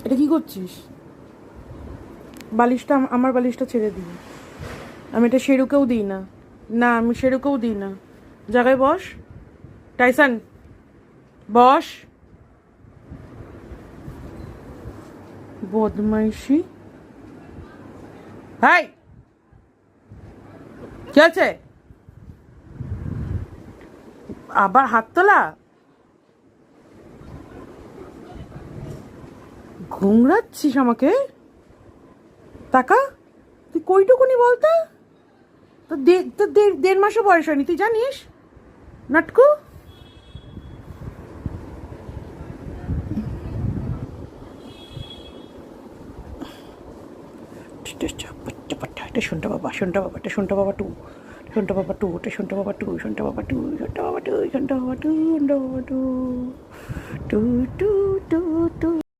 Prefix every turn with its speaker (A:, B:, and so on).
A: এটা কি করছিস? বালিশটা আমার বালিশটা ছেড়ে দিই। আমি এটা শেরুকেও দিই না। না, আমি শেরুকেও দিই না। জায়গায় বস। টাইসন বস। বদমাইশি। হাই, কি আছে? আবার হাত তোলা? ঘুমরাচ্ছিস আমাকে? টাকা তুই কইটুকুনি বলতো? তোর দেড় মাসও বয়স হয়নি, তুই জানিস? নাটকু। এটা শুনটা বাবা, শুনটা বাবা, এটা শুনটা বাবা টু, শুনটা বাবা টু, এটা শুনটা বাবা টু, শুনটা বাবা টু, শুনটা বাবা টু, শুনটা বাবা টু, শুনটা বাবা টু, টু টু টু টু।